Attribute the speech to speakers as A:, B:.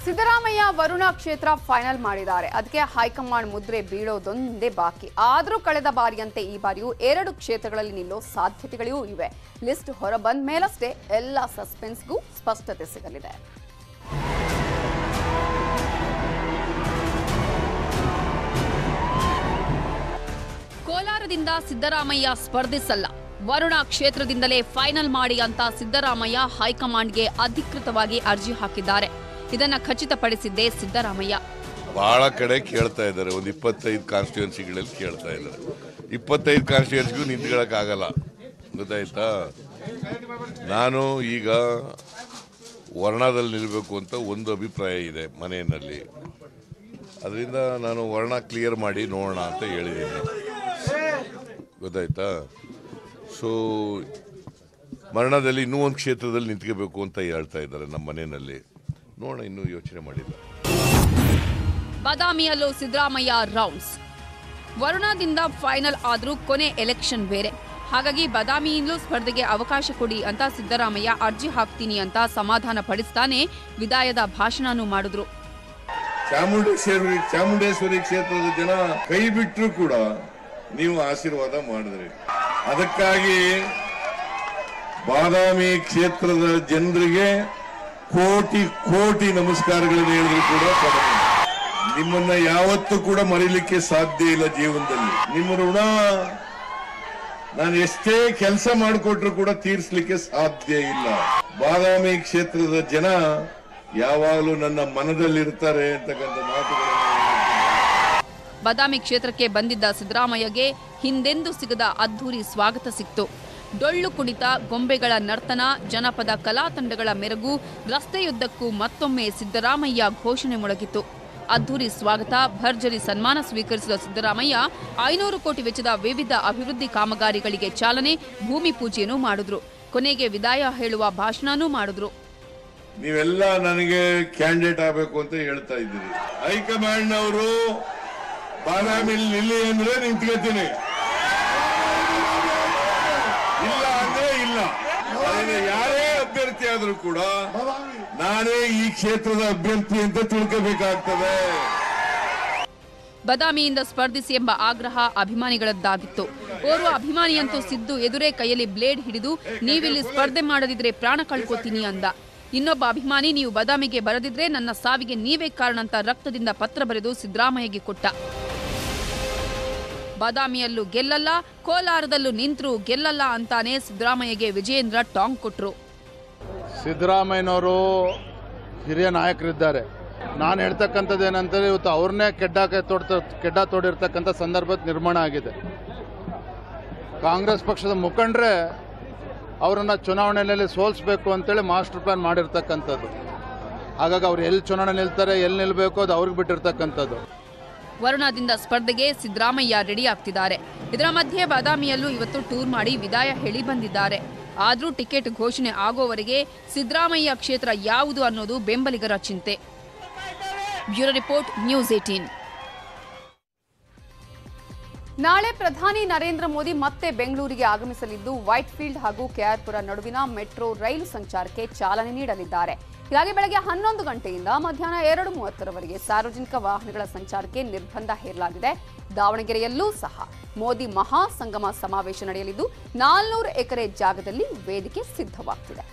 A: ಸಿದ್ದರಾಮಯ್ಯ ವರುಣ ಕ್ಷೇತ್ರ ಫೈನಲ್ ಮಾಡಿದ್ದಾರೆ. ಅದಕ್ಕೆ ಹೈಕಮಾಂಡ್ ಮುದ್ರೆ ಬೀಳೋದೊಂದೇ ಬಾಕಿ. ಆದರೂ ಕಳೆದ ಬಾರಿಯಂತೆ ಈ ಬಾರಿಯೂ 2 ಕ್ಷೇತ್ರಗಳಲ್ಲಿ ನಿಲ್ಲೋ ಸಾಧ್ಯತೆಗಳೂ ಇವೆ. ಲಿಸ್ಟ್ ಹೊರಬಂದ ಮೇಲಷ್ಟೇ ಎಲ್ಲ ಸಸ್ಪೆನ್ಸ್ಗೂ ಸ್ಪಷ್ಟತೆ ಸಿಗಲಿದೆ. ಕೋಲಾರದಿಂದ ಸಿದ್ದರಾಮಯ್ಯ ಸ್ಪರ್ಧಿಸಲ್ಲ, ವರುಣ ಕ್ಷೇತ್ರದಿಂದಲೇ ಫೈನಲ್ ಮಾಡಿ ಅಂತ ಸಿದ್ದರಾಮಯ್ಯ ಹೈಕಮಾಂಡ್ಗೆ ಅಧಿಕೃತವಾಗಿ ಅರ್ಜಿ ಹಾಕಿದ್ದಾರೆ. ಇದನ್ನ ಖಚಿತಪಡಿಸಿದ್ದೇ ಸಿದ್ದರಾಮಯ್ಯ.
B: ಬಹಳ ಕಡೆ ಕೇಳ್ತಾ ಇದ್ದಾರೆ, ಒಂದು 25 ಕಾನ್ಸ್ಟಿಟ್ಯೂನ್ಸಿಗಳಲ್ಲಿ ಕೇಳ್ತಾ ಇದ್ದಾರೆ. 25 ಕಾನ್ಸ್ಟಿಟ್ಯೂನ್ಸಿಗೂ ನಿಂತ್ಕೊಳ್ಳೋಕ್ಕಾಗಲ್ಲ, ಗೊತ್ತಾಯ್ತಾ? ನಾನು ಈಗ ವರ್ಣದಲ್ಲಿ ನಿಲ್ಲಬೇಕು ಅಂತ ಒಂದು ಅಭಿಪ್ರಾಯ ಇದೆ ಮನೆಯಲ್ಲಿ. ಅದರಿಂದ ನಾನು ವರ್ಣ ಕ್ಲಿಯರ್ ಮಾಡಿ ನೋಡೋಣ ಅಂತ ಹೇಳಿದ್ದೀನಿ, ಗೊತ್ತಾಯ್ತಾ? ಸೊ ಮರಣದಲ್ಲಿ ಇನ್ನೂ ಒಂದು ಕ್ಷೇತ್ರದಲ್ಲಿ ನಿಂತ್ಕೋಬೇಕು ಅಂತ ಹೇಳ್ತಾ ಇದ್ದಾರೆ ನಮ್ಮ ಮನೆಯಲ್ಲಿ. ನೋಡೋಣ, ಇನ್ನೂ ಯೋಚನೆ ಮಾಡಿಲ್ಲ.
A: ಬಾದಾಮಿಯಲ್ಲೂ ಸಿದ್ದರಾಮಯ್ಯ ರೌಂಡ್ಸ್. ವರುಣದಿಂದ ಫೈನಲ್ ಆದ್ರೂ ಕೊನೆ ಎಲೆಕ್ಷನ್ ಬೇರೆ. ಹಾಗಾಗಿ ಬಾದಾಮಿಯಿಂದಲೂ ಸ್ಪರ್ಧೆಗೆ ಅವಕಾಶ ಕೊಡಿ ಅಂತ ಸಿದ್ದರಾಮಯ್ಯ ಅರ್ಜಿ ಹಾಕ್ತೀನಿ ಅಂತ ಸಮಾಧಾನ ಪಡಿಸ್ತಾನೆ ವಿದಾಯದ ಭಾಷಣನೂ ಮಾಡಿದ್ರು.
B: ಚಾಮುಂಡೇಶ್ವರಿ ಕ್ಷೇತ್ರದ ಜನ ಕೈ ಬಿಟ್ಟರು ಕೂಡ ನೀವು ಆಶೀರ್ವಾದ ಮಾಡಿದ್ರಿ. ಅದಕ್ಕಾಗಿ ಬಾದಾಮಿ ಕ್ಷೇತ್ರದ ಜನರಿಗೆ ಕೋಟಿ ಕೋಟಿ ನಮಸ್ಕಾರಗಳನ್ನು ಹೇಳಿದ್ರು ಕೂಡ ನಿಮ್ಮನ್ನ ಯಾವತ್ತೂ ಕೂಡ ಮರೀಲಿಕ್ಕೆ ಸಾಧ್ಯ ಇಲ್ಲ ಜೀವನದಲ್ಲಿ. ನಿಮ್ಮ ಋಣ ನಾನು ಎಷ್ಟೇ ಕೆಲಸ ಮಾಡಿಕೊಟ್ರು ಕೂಡ ತೀರಿಸಲಿಕ್ಕೆ ಸಾಧ್ಯ ಇಲ್ಲ. ಬಾದಾಮಿ ಕ್ಷೇತ್ರದ ಜನ ಯಾವಾಗಲೂ ನನ್ನ ಮನದಲ್ಲಿರ್ತಾರೆ ಅಂತಕ್ಕಂಥ ಮಾತುಗಳನ್ನು.
A: ಬಾದಾಮಿ ಕ್ಷೇತ್ರಕ್ಕೆ ಬಂದಿದ್ದ ಸಿದ್ದರಾಮಯ್ಯಗೆ ಹಿಂದೆಂದೂ ಸಿಗದ ಅದ್ಧೂರಿ ಸ್ವಾಗತ ಸಿಕ್ತು. ಡೊಳ್ಳು ಕುಣಿತ, ಗೊಂಬೆಗಳ ನರ್ತನ, ಜನಪದ ಕಲಾ ತಂಡಗಳ ಮೆರಗು, ರಸ್ತೆಯುದ್ದಕ್ಕೂ ಮತ್ತೊಮ್ಮೆ ಸಿದ್ದರಾಮಯ್ಯ ಘೋಷಣೆ ಮೊಳಗಿತು. ಅದ್ಧೂರಿ ಸ್ವಾಗತ, ಭರ್ಜರಿ ಸನ್ಮಾನ ಸ್ವೀಕರಿಸಿದ ಸಿದ್ದರಾಮಯ್ಯ 500 ಕೋಟಿ ವೆಚ್ಚದ ವಿವಿಧ ಅಭಿವೃದ್ಧಿ ಕಾಮಗಾರಿಗಳಿಗೆ ಚಾಲನೆ, ಭೂಮಿ ಪೂಜೆಯನ್ನು ಮಾಡಿದ್ರು. ಕೊನೆಗೆ ವಿದಾಯ ಹೇಳುವ ಭಾಷಣನೂ ಮಾಡಿದ್ರು.
B: ನೀವೆಲ್ಲ ನನಗೆ ಕ್ಯಾಂಡಿಡೇಟ್ ಆಗಬೇಕು ಅಂತ ಹೇಳ್ತಾ ಇದ್ದೀರಿ. ಹೈಕಮಾಂಡ್ನವರು ಬಾದಾಮಿಲಿ ನಿಲ್ಲಿ ಅಂದ್ರೆ ನಿಂತ್ಕೊತೀನಿ, ಇಲ್ಲ ಅಂದ್ರೆ ಇಲ್ಲ. ಯಾರೇ ಅಭ್ಯರ್ಥಿ ಆದ್ರೂ ಕೂಡ ನಾನೇ ಈ ಕ್ಷೇತ್ರದ ಅಭ್ಯರ್ಥಿ ಅಂತ ತಿಳ್ಕೋಬೇಕಾಗ್ತದೆ.
A: ಬಾದಾಮಿಯಿಂದ ಸ್ಪರ್ಧಿಸಿ ಎಂಬ ಆಗ್ರಹ ಅಭಿಮಾನಿಗಳದ್ದಾಗಿತ್ತು. ಓರ್ವ ಅಭಿಮಾನಿಯಂತೂ ಸಿದ್ದು ಎದುರೇ ಕೈಯಲ್ಲಿ ಬ್ಲೇಡ್ ಹಿಡಿದು ನೀವಿಲ್ಲಿ ಸ್ಪರ್ಧೆ ಮಾಡದಿದ್ರೆ ಪ್ರಾಣ ಕಳ್ಕೋತೀನಿ ಅಂದ. ಇನ್ನೊಬ್ಬ ಅಭಿಮಾನಿ, ನೀವು ಬಾದಾಮಿಗೆ ಬರದಿದ್ರೆ ನನ್ನ ಸಾವಿಗೆ ನೀವೇ ಕಾರಣ ಅಂತ ರಕ್ತದಿಂದ ಪತ್ರ ಬರೆದು ಸಿದ್ದರಾಮಯ್ಯಗೆ ಕೊಟ್ಟ. ಬಾದಾಮಿಯಲ್ಲೂ ಗೆಲ್ಲಲ್ಲ, ಕೋಲಾರದಲ್ಲೂ ನಿಂತ್ರು ಗೆಲ್ಲಲ್ಲ ಅಂತಾನೆ ಸಿದ್ದರಾಮಯ್ಯಗೆ ವಿಜಯೇಂದ್ರ ಟಾಂಗ್ ಕೊಟ್ರು.
C: ಸಿದ್ದರಾಮಯ್ಯನವರು ಹಿರಿಯ ನಾಯಕರಿದ್ದಾರೆ. ನಾನು ಹೇಳ್ತಕ್ಕಂಥದ್ದು ಏನಂತಾರೆ, ಇವತ್ತು ಅವ್ರನ್ನೇ ಕೆಡ್ಡ ತೋಡಿರ್ತಕ್ಕಂಥ ಸಂದರ್ಭ ನಿರ್ಮಾಣ ಆಗಿದೆ. ಕಾಂಗ್ರೆಸ್ ಪಕ್ಷದ ಮುಖಂಡರೇ ಅವರನ್ನು ಚುನಾವಣೆಯಲ್ಲಿ ಸೋಲಿಸಬೇಕು ಅಂತೇಳಿ ಮಾಸ್ಟರ್ ಪ್ಲಾನ್ ಮಾಡಿರ್ತಕ್ಕಂಥದ್ದು. ಹಾಗಾಗಿ ಅವ್ರು ಎಲ್ಲಿ ಚುನಾವಣೆ ನಿಲ್ತಾರೆ, ಎಲ್ಲಿ ನಿಲ್ಲಬೇಕು ಅದು ಅವ್ರಿಗೆ ಬಿಟ್ಟಿರ್ತಕ್ಕಂಥದ್ದು.
A: ವರುಣದಿಂದ ಸ್ಪರ್ಧೆಗೆ ಸಿದ್ದರಾಮಯ್ಯ ರೆಡಿ ಆಗ್ತಿದ್ದಾರೆ. ಇದರ ಮಧ್ಯೆ ಬಾದಾಮಿಯಲ್ಲೂ ಇವತ್ತು ಟೂರ್ ಮಾಡಿ ವಿದಾಯ ಹೇಳಿ ಬಂದಿದ್ದಾರೆ. ಆದರೂ ಟಿಕೆಟ್ ಘೋಷಣೆ ಆಗೋವರೆಗೆ ಸಿದ್ದರಾಮಯ್ಯ ಕ್ಷೇತ್ರ ಯಾವುದು ಅನ್ನೋದು ಬೆಂಬಲಿಗರ ಚಿಂತೆ. Bureau report, news 18. ನಾಳೆ ಪ್ರಧಾನಿ ನರೇಂದ್ರ ಮೋದಿ ಮತ್ತೆ ಬೆಂಗಳೂರಿಗೆ ಆಗಮಿಸಲಿದ್ದು ವೈಟ್ಫೀಲ್ಡ್ ಹಾಗೂ ಕೆಆರ್ಪುರ ನಡುವಿನ ಮೆಟ್ರೋ ರೈಲು ಸಂಚಾರಕ್ಕೆ ಚಾಲನೆ ನೀಡಲಿದ್ದಾರೆ. ಹೀಗಾಗಿ ಬೆಳಗ್ಗೆ 11 ಗಂಟೆಯಿಂದ ಮಧ್ಯಾಹ್ನ 2:30ರವರೆಗೆ ಸಾರ್ವಜನಿಕ ವಾಹನಗಳ ಸಂಚಾರಕ್ಕೆ ನಿರ್ಬಂಧ ಹೇರಲಾಗಿದೆ. ದಾವಣಗೆರೆಯಲ್ಲೂ ಸಹ ಮೋದಿ ಮಹಾ ಸಂಗಮ ಸಮಾವೇಶ ನಡೆಯಲಿದ್ದು 400 ಎಕರೆ ಜಾಗದಲ್ಲಿ ವೇದಿಕೆ ಸಿದ್ಧವಾಗ್ತಿದೆ.